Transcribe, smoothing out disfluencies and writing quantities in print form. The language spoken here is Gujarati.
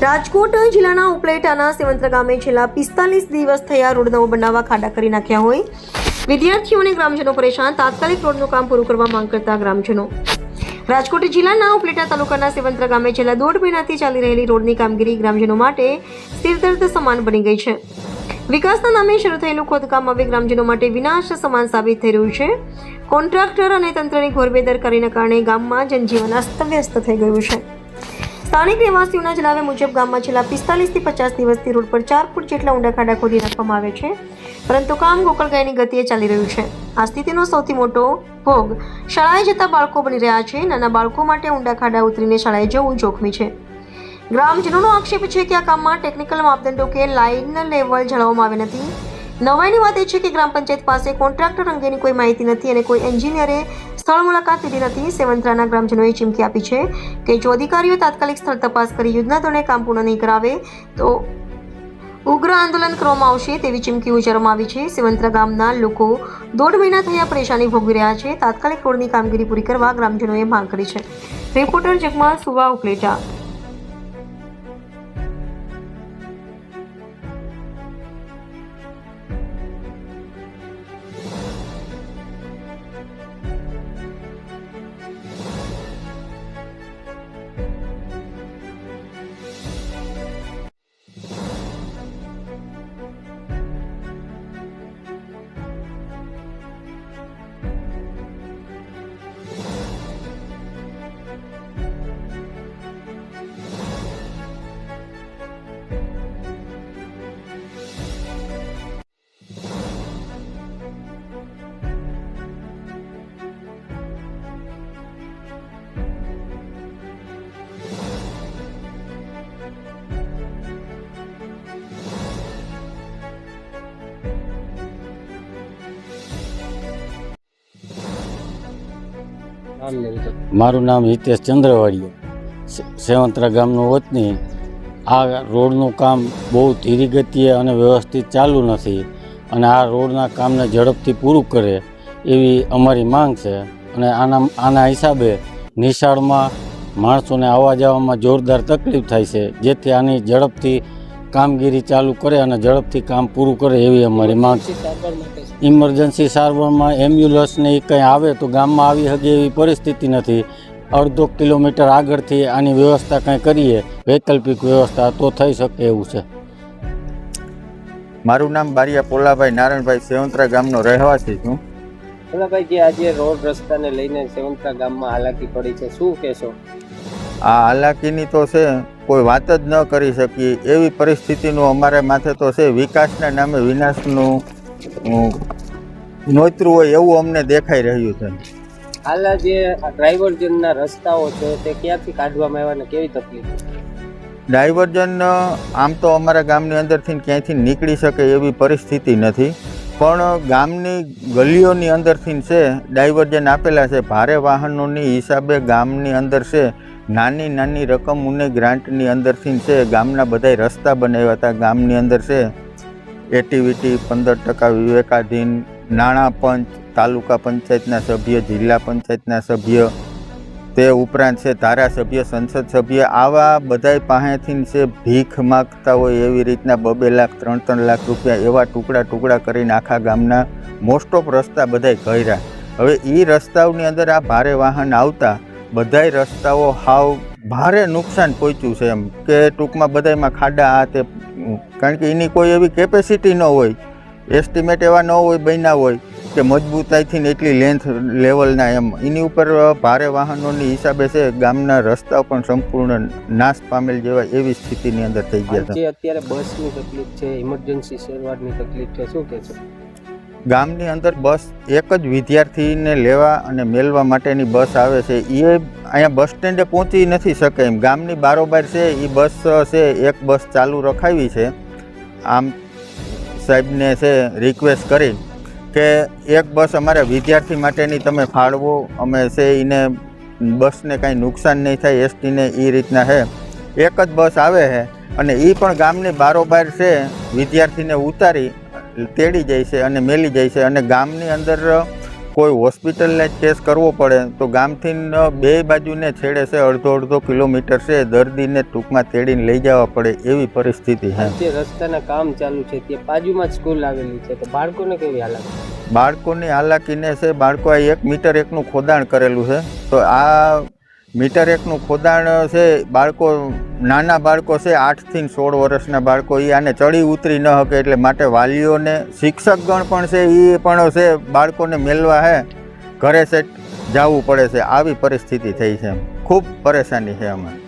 રાજકોટ જિલ્લાના ઉપલેટાના સેવંત્ર ગામે છેલ્લા 45 દિવસ થયા રોડ નવો બનાવવા ખાડા કરી નાખ્યા હોય વિદ્યાર્થીઓ અને ગ્રામજનો પરેશાન. તાત્કાલિક રોડનું કામ પૂરું કરવા માંગ કરતા ગ્રામજનો. રાજકોટ જિલ્લાના ઉપલેટા તાલુકાના સેવંત્ર ગામે છેલ્લા 1.5 મહિનાથી ચાલી રહેલી રોડની કામગીરી ગ્રામજનો માટે સ્થિરદર્દ સમાન બની ગઈ છે. વિકાસના નામે શરૂ થયેલું ખોદકામ હવે ગ્રામજનો માટે વિનાશ સમાન સાબિત થઈ રહ્યું છે. કોન્ટ્રાક્ટર અને તંત્રની ઘોર બેદરકારીના કારણે ગામમાં જનજીવન અસ્તવ્યસ્ત થઈ ગયું છે. સ્થાનિક રહેવાસીઓના જણાવ્યા મુજબ ગામમાં છેલ્લા 45 થી 50 દિવસથી રોડ પર 4 ફૂટ જેટલા ઊંડા ખાડા ખોદી નાખવામાં આવે છે, પરંતુ કામ ગોકળગાયની ગતિએ ચાલી રહ્યું છે. આ સ્થિતિનો સૌથી મોટો ભોગ શાળાએ જતા બાળકો બની રહ્યા છે. નાના બાળકો માટે ઊંડા ખાડા ઉતરીને શાળાએ જવું જોખમી છે. ગ્રામજનોનો આક્ષેપ છે કે આ કામમાં ટેકનિકલ માપદંડો કે લાઇન લેવલ જાળવવામાં આવે નથી. નવાઈની વાત એ છે કે ગ્રામ પંચાયત પાસે કોન્ટ્રાક્ટર અંગેની કોઈ માહિતી નથી અને કોઈ એન્જિનિયરે સ્થળ મુલાકાત લીધી નથી. સેવંત્રાના ગ્રામજનોએ ચીમકી આપી છે કે જો અધિકારીઓ તાત્કાલિક સ્થળ તપાસ કરી યુદ્ધના ધોરણે કામ પૂર્ણ નહીં કરાવે તો ઉગ્ર આંદોલન કરવામાં આવશે તેવી ચીમકી ઉચ્ચારવામાં આવી છે. સેવંત્રા ગામના લોકો 1.5 મહિના થયા પરેશાની ભોગવી રહ્યા છે. તાત્કાલિક રોડની કામગીરી પૂરી કરવા ગ્રામજનોએ માંગ કરી છે. રિપોર્ટર જગમાલ સુવા, ઉપલેટા. મારું નામ હિતેશ ચંદ્રવાડિયા, સેવંત્રા ગામનો વતની. આ રોડનું કામ બહુ ધીરી ગતિએ અને વ્યવસ્થિત ચાલુ નથી અને આ રોડના કામને ઝડપથી પૂરું કરે એવી અમારી માંગ છે. અને આના હિસાબે નિશાળમાં માણસોને આવવા જવામાં જોરદાર તકલીફ થાય છે, જેથી આની ઝડપથી કામગીરી ચાલુ કરે અને ઝડપથી કામ પૂરું કરે એવી અમારી માંગ છે. ઇમરજન્સી સારવારમાં એમ્બ્યુલન્સને એ કંઈ આવે તો ગામમાં આવી શકે એવી પરિસ્થિતિ નથી. 1/2 કિલોમીટર આગળથી આની વ્યવસ્થા કંઈ કરીએ, વૈકલ્પિક વ્યવસ્થા તો થઈ શકે એવું છે. મારું નામ બારિયા પોલાભાઈ નારાયણભાઈ, સેવંત્રા ગામનો રહેવાસી છું. પોલાભાઈ, જે આજે રોડ રસ્તાને લઈને સેવંત્રા ગામમાં હાલાકી પડી છે, શું કહેશો? આ હાલાકીની તો છે કોઈ વાત જ ન કરી શકીએ એવી પરિસ્થિતિનું અમારે માથે તો છે. વિકાસના નામે વિનાશનું નોતરું હોય એવું અમને દેખાઈ રહ્યું છે. હાલ જે ડાયવર્ઝનના રસ્તાઓ છે તે ક્યાંથી કાઢવામાં આવ્યા અને કેવી તકલીફ? ડાયવર્ઝન આમ તો અમારા ગામની અંદરથી ક્યાંયથી નીકળી શકે એવી પરિસ્થિતિ નથી, પણ ગામની ગલીઓની અંદરથી છે ડાયવર્ઝન આપેલા છે. ભારે વાહનોની હિસાબે ગામની અંદર છે નાની નાની રકમોની ગ્રાન્ટની અંદરથી છે ગામના બધાય રસ્તા બનાવ્યા હતા. ગામની અંદર છે એટીવીટી 15% વિવેકાધીન, નાણાં પંચ, તાલુકા પંચાયતના સભ્ય, જિલ્લા પંચાયતના સભ્ય, તે ઉપરાંત છે ધારાસભ્ય, સંસદ સભ્ય, આવા બધાય પાસેથી છે ભીખ માગતા હોય એવી રીતના 2-2 લાખ 3-3 લાખ રૂપિયા એવા ટુકડા કરીને આખા ગામના મોસ્ટ ઓફ રસ્તા બધાય કર્યા. હવે એ રસ્તાઓની અંદર આ ભારે વાહન આવતા બધાય રસ્તાઓ હાવ ભારે નુકસાન પહોંચ્યું છે. એમ કે ટૂંકમાં બધાયમાં ખાડા આ તે, કારણ કે એની કોઈ એવી કેપેસિટી ન હોય, એસ્ટિમેટ એવા ન હોય બન્યા હોય કે મજબૂતાઈથી એટલી લેન્થ લેવલના. એમ એની ઉપર ભારે વાહનોની હિસાબે છે ગામના રસ્તા પણ સંપૂર્ણ નાશ પામેલ જેવા એવી સ્થિતિની અંદર થઈ ગયા હતા. અત્યારે બસની તકલીફ છે, ઇમરજન્સી સેવાની તકલીફ છે, શું કહે છે? ગામની અંદર બસ એક જ વિદ્યાર્થીને લેવા અને મેળવા માટેની બસ આવે છે. એ અહીંયા બસ સ્ટેન્ડે પહોંચી નથી શકે એમ. ગામની બારોબાર છે એ બસ છે, એક બસ ચાલુ રખાવી છે. આમ સાહેબને છે રિક્વેસ્ટ કરી કે એક બસ અમારા વિદ્યાર્થી માટેની તમે ફાળવો, અમે છે એને બસને કાંઈ નુકસાન નહીં થાય એસટીને એ રીતના છે. એક જ બસ આવે છે અને એ પણ ગામની બારોબાર છે વિદ્યાર્થીને ઉતારી તેડી જાય છે અને મેલી જાય છે. અને ગામની અંદર કોઈ હોસ્પિટલને જ કેસ કરવો પડે તો ગામથી બે બાજુને છેડે છે અડધો કિલોમીટર છે, દર્દીને ટૂંકમાં તેડીને લઈ જવા પડે એવી પરિસ્થિતિ છે. જે રસ્તાના કામ ચાલુ છે ત્યાં બાજુમાં જ સ્કૂલ આવેલી છે, તો બાળકોને કેવી હાલત? બાળકોની હાલાકીને છે, બાળકો આ 1 મીટર એકનું ખોદાણ કરેલું છે, તો આ મીટર એકનું ખોદાણ છે, બાળકો નાના બાળકો છે 8 થી 16 વર્ષના બાળકો એ આને ચડી ઉતરી ન શકે, એટલે માટે વાલીઓને શિક્ષકગણ પણ છે એ પણ છે બાળકોને મેળવા છે ઘરે સેટ જવું પડે છે. આવી પરિસ્થિતિ થઈ છે, ખૂબ પરેશાની છે આમાં.